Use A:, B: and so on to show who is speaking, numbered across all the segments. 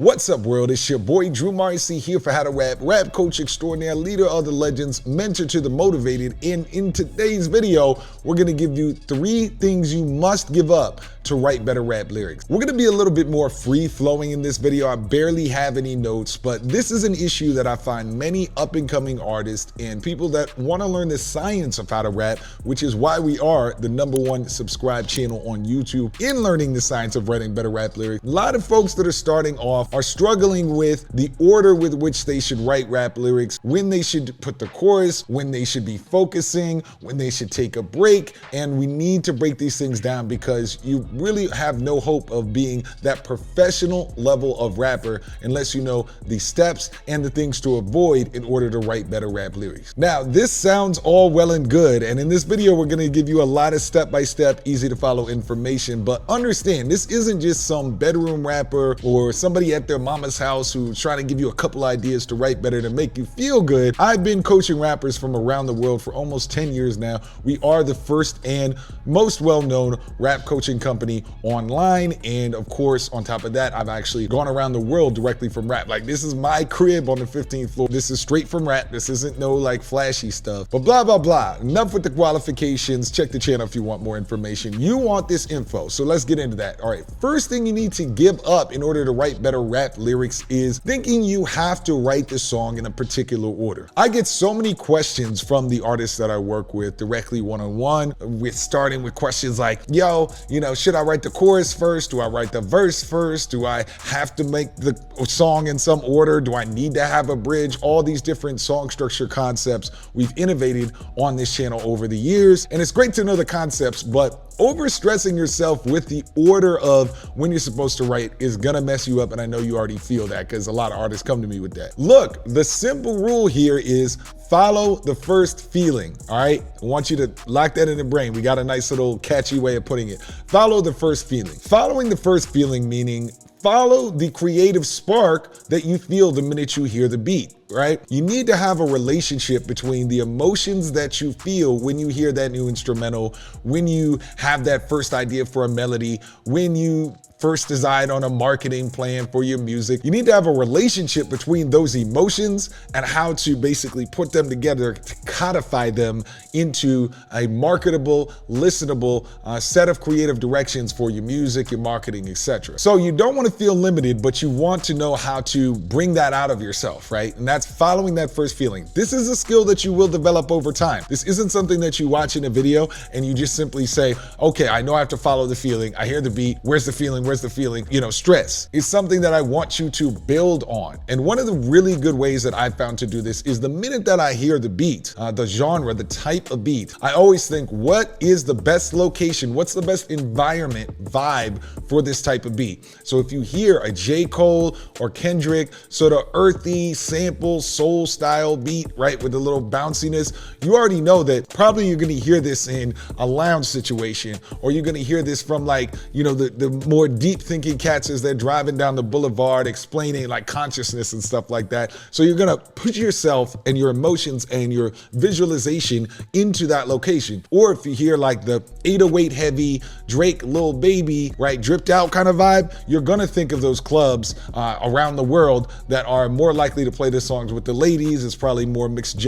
A: What's up, world? It's your boy Drew Marcy here for How to Rap, rap coach extraordinaire, leader of the legends, mentor to the motivated. And in today's video, we're gonna give you 3 things you must give up to write better rap lyrics. We're gonna be a little bit more free flowing in this video. I barely have any notes, but this is an issue that I find many up and coming artists and people that wanna learn the science of how to rap, which is why we are the #1 subscribed channel on YouTube in learning the science of writing better rap lyrics. A lot of folks that are starting off are struggling with the order with which they should write rap lyrics, when they should put the chorus, when they should be focusing, when they should take a break. And we need to break these things down because you really have no hope of being that professional level of rapper unless you know the steps and the things to avoid in order to write better rap lyrics. Now, this sounds all well and good, and in this video we're going to give you a lot of step-by-step, easy to follow information, but understand this isn't just some bedroom rapper or somebody at their mama's house who's trying to give you a couple ideas to write better to make you feel good. I've been coaching rappers from around the world for almost 10 years now. We are the first and most well-known rap coaching company online, and of course on top of that I've actually gone around the world directly from rap. Like, this is my crib on the 15th floor. This is straight from rap. This isn't no like flashy stuff, but blah blah blah. Enough with the qualifications. Check the channel if you want more information. You want this info, so let's get into that. All right, first thing you need to give up in order to write better rap lyrics is thinking you have to write the song in a particular order. I get so many questions from the artists that I work with directly one-on-one, with starting with questions like, yo, should I write the chorus first? Do I write the verse first? Do I have to make the song in some order? Do I need to have a bridge? All these different song structure concepts we've innovated on this channel over the years. And it's great to know the concepts, but overstressing yourself with the order of when you're supposed to write is gonna mess you up, and I know you already feel that because a lot of artists come to me with that. Look, the simple rule here is follow the first feeling, all right? I want you to lock that in the brain. We got a nice little catchy way of putting it. Follow the first feeling. Following the first feeling meaning follow the creative spark that you feel the minute you hear the beat, right? You need to have a relationship between the emotions that you feel when you hear that new instrumental, when you have that first idea for a melody, when you first decide on a marketing plan for your music. You need to have a relationship between those emotions and how to basically put them together to codify them into a marketable, listenable set of creative directions for your music, your marketing, etc. So you don't want to feel limited, but you want to know how to bring that out of yourself, right? And that's following that first feeling. This is a skill that you will develop over time. This isn't something that you watch in a video and you just simply say, okay, I know I have to follow the feeling. I hear the beat. Where's the feeling? Where's the feeling? Stress is something that I want you to build on. And one of the really good ways that I've found to do this is the minute that I hear the beat, the genre, the type of beat, I always think, what is the best location? What's the best environment vibe for this type of beat? So if you hear a J. Cole or Kendrick, sort of earthy, sample, soul style beat, right, with a little bounciness, you already know that probably you're gonna hear this in a lounge situation, or you're gonna hear this from like, the more deep thinking cats as they're driving down the boulevard explaining like consciousness and stuff like that. So you're gonna put yourself and your emotions and your visualization into that location. Or if you hear like the 808 heavy Drake, Lil Baby, right, dripped out kind of vibe, you're gonna think of those clubs around the world that are more likely to play the songs with the ladies. It's probably more mixed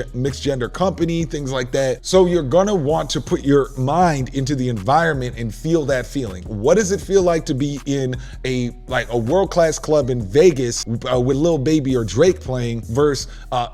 A: gender company, things like that. So you're gonna want to put your mind into the environment and feel that feeling. What does it feel like to be in a world-class club in Vegas with Lil Baby or Drake playing versus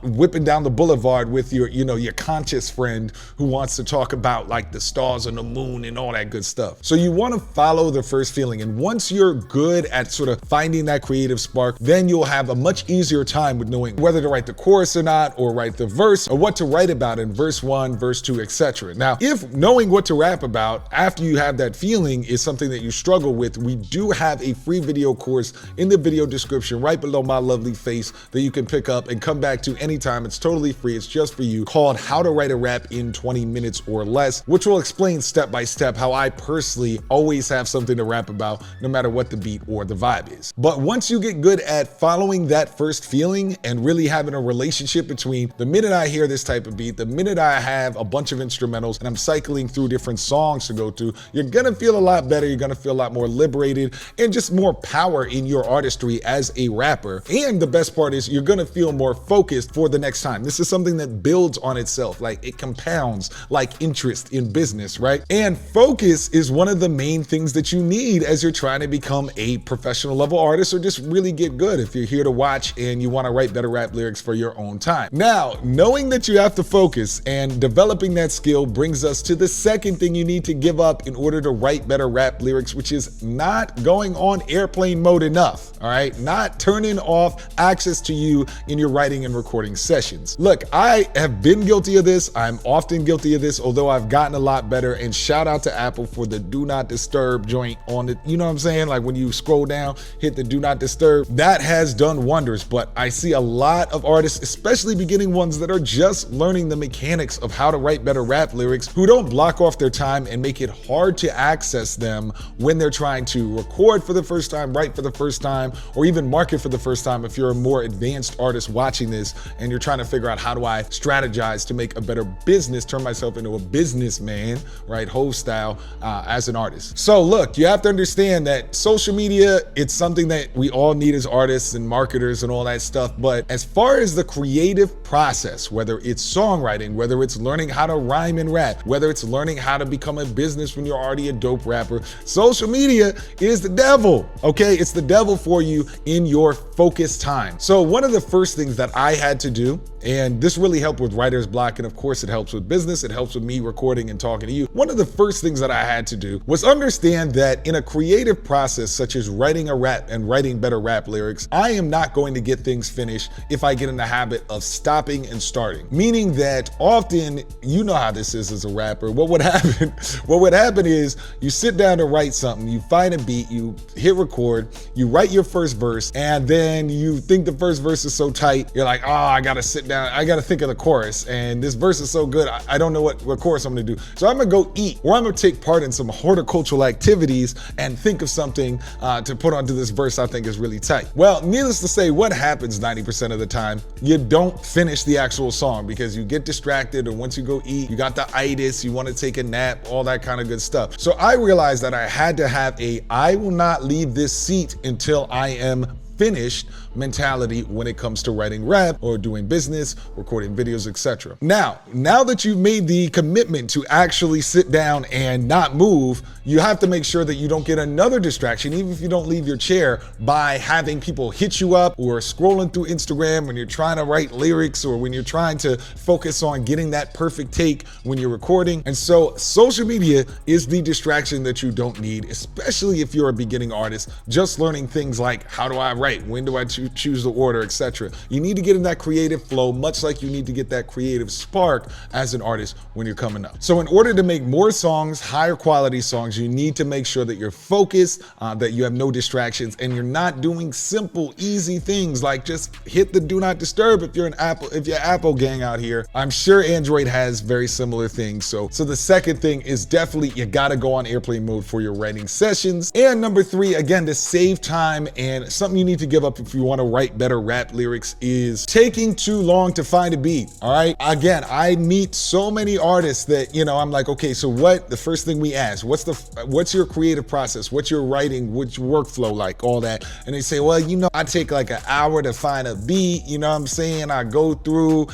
A: whipping down the boulevard with your conscious friend who wants to talk about like the stars and the moon and all that good stuff. So you want to follow the first feeling, and once you're good at sort of finding that creative spark, then you'll have a much easier time with knowing whether to write the chorus or not, or write the verse, or what to write about in verse 1, verse 2, etc. Now, if knowing what to rap about after you have that feeling is something that you struggle with, we do have a free video course in the video description right below my lovely face that you can pick up and come back to anytime. It's totally free. It's just for you, called How to Write a Rap in 20 Minutes or Less, which will explain step by step how I personally always have something to rap about no matter what the beat or the vibe is. But once you get good at following that first feeling and really having a relationship between the minute I hear this type of beat, the minute I have a bunch of instrumentals and I'm cycling through different songs to go to, you're gonna feel a lot better. You're gonna feel a lot more liberated. motivated and just more power in your artistry as a rapper. And the best part is you're gonna feel more focused for the next time. This is something that builds on itself, like it compounds like interest in business, right? And focus is one of the main things that you need as you're trying to become a professional level artist or just really get good if you're here to watch and you wanna write better rap lyrics for your own time. Now, knowing that you have to focus and developing that skill brings us to the second thing you need to give up in order to write better rap lyrics, which is not going on airplane mode enough, all right? Not turning off access to you in your writing and recording sessions. Look, I have been guilty of this. I'm often guilty of this, although I've gotten a lot better, and shout out to Apple for the do not disturb joint on it. You know what I'm saying? Like when you scroll down, hit the do not disturb. That has done wonders, but I see a lot of artists, especially beginning ones that are just learning the mechanics of how to write better rap lyrics, who don't block off their time and make it hard to access them when they're trying to record for the first time, write for the first time, or even market for the first time if you're a more advanced artist watching this and you're trying to figure out how do I strategize to make a better business, turn myself into a businessman, right, Hov style, as an artist. So look, you have to understand that social media, it's something that we all need as artists and marketers and all that stuff, but as far as the creative process, whether it's songwriting, whether it's learning how to rhyme and rap, whether it's learning how to become a business when you're already a dope rapper, social media is the devil, okay? It's the devil for you in your focus time. So one of the first things that I had to do, and this really helped with writer's block, and of course it helps with business, it helps with me recording and talking to you. One of the first things that I had to do was understand that in a creative process, such as writing a rap and writing better rap lyrics, I am not going to get things finished if I get in the habit of stopping and starting. Meaning that often, you know how this is as a rapper, what would happen is you sit down to write something, you find a beat, you hit record, you write your first verse, and then you think the first verse is so tight, you're like, oh, I gotta sit down, I gotta think of the chorus, and this verse is so good, I don't know what chorus I'm gonna do. So I'm gonna go eat, or I'm gonna take part in some horticultural activities and think of something to put onto this verse I think is really tight. Well, needless to say, what happens 90% of the time, you don't finish the actual song because you get distracted, or once you go eat, you got the itis, you wanna take a nap, all that kind of good stuff. So I realized that I had to have I will not leave this seat until I am finished mentality when it comes to writing rap or doing business, recording videos, etc. Now that you've made the commitment to actually sit down and not move, you have to make sure that you don't get another distraction, even if you don't leave your chair, by having people hit you up or scrolling through Instagram when you're trying to write lyrics or when you're trying to focus on getting that perfect take when you're recording. And so social media is the distraction that you don't need, especially if you're a beginning artist, just learning things like how do I write, when do I choose the order, etc. You need to get in that creative flow, much like you need to get that creative spark as an artist when you're coming up. So in order to make more songs, higher quality songs, you need to make sure that you're focused, that you have no distractions, and you're not doing simple, easy things like just hit the do not disturb if you're Apple gang out here. I'm sure Android has very similar things. So the second thing is definitely you gotta go on airplane mode for your writing sessions. And number three, again, to save time, and something you need to give up if you want to write better rap lyrics, is taking too long to find a beat. All right. Again, I meet so many artists that, I'm like, okay, so the first thing we ask, what's your creative process? What's your writing? What's your workflow like? All that. And they say, well, I take like an hour to find a beat. You know what I'm saying? I go through,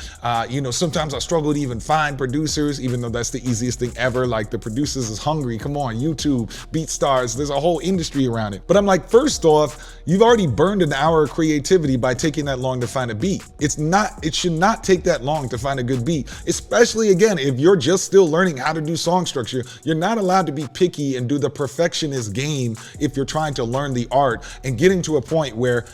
A: sometimes I struggle to even find producers, even though that's the easiest thing ever. Like the producers is hungry. Come on, YouTube, BeatStars, there's a whole industry around it. But I'm like, first off, you've already burned an hour of creativity by taking that long to find a beat. It should not take that long to find a good beat, especially again, if you're just still learning how to do song structure. You're not allowed to be picky and do the perfectionist game if you're trying to learn the art and getting to a point where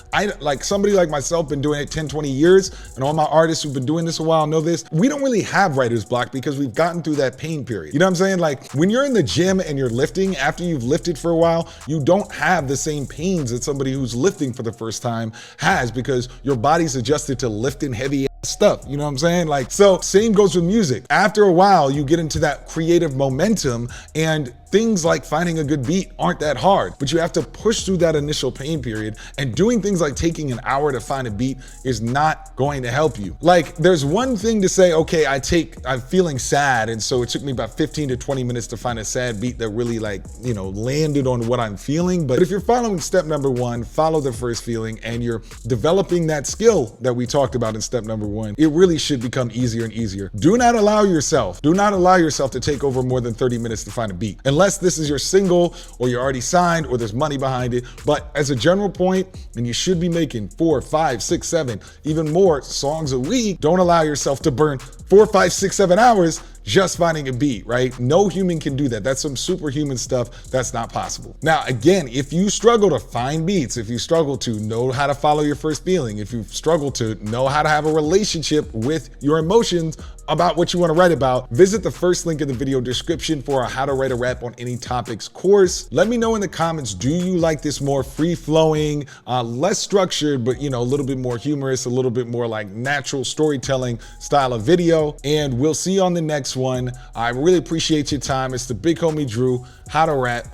A: somebody like myself been doing it 10, 20 years, and all my artists who've been doing this a while know this, we don't really have writer's block because we've gotten through that pain period. You know what I'm saying? Like when you're in the gym and you're lifting, after you've lifted for a while, you don't have the same pains that somebody who's lifting for the first time has, because your body's adjusted to lifting heavy stuff. You know what I'm saying? So same goes with music. After a while, you get into that creative momentum, and things like finding a good beat aren't that hard, but you have to push through that initial pain period, and doing things like taking an hour to find a beat is not going to help you. Like, there's one thing to say, okay, I'm feeling sad, and so it took me about 15 to 20 minutes to find a sad beat that really landed on what I'm feeling. But if you're following step number one, follow the first feeling, and you're developing that skill that we talked about in step number one, it really should become easier and easier. Do not allow yourself to take over more than 30 minutes to find a beat, unless this is your single or you're already signed or there's money behind it. But as a general point, and you should be making 4, 5, 6, 7, even more songs a week, don't allow yourself to burn 4, 5, 6, 7 hours just finding a beat, right? No human can do that. That's some superhuman stuff. That's not possible. Now, again, if you struggle to find beats, if you struggle to know how to follow your first feeling, if you struggle to know how to have a relationship with your emotions about what you want to write about, visit the first link in the video description for our How to Write a Rap on Any Topics course. Let me know in the comments, do you like this more free-flowing, less structured, but a little bit more humorous, a little bit more like natural storytelling style of video? And we'll see you on the next one. I really appreciate your time. It's the big homie Drew, How to Rap.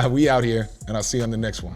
A: We out here, and I'll see you on the next one.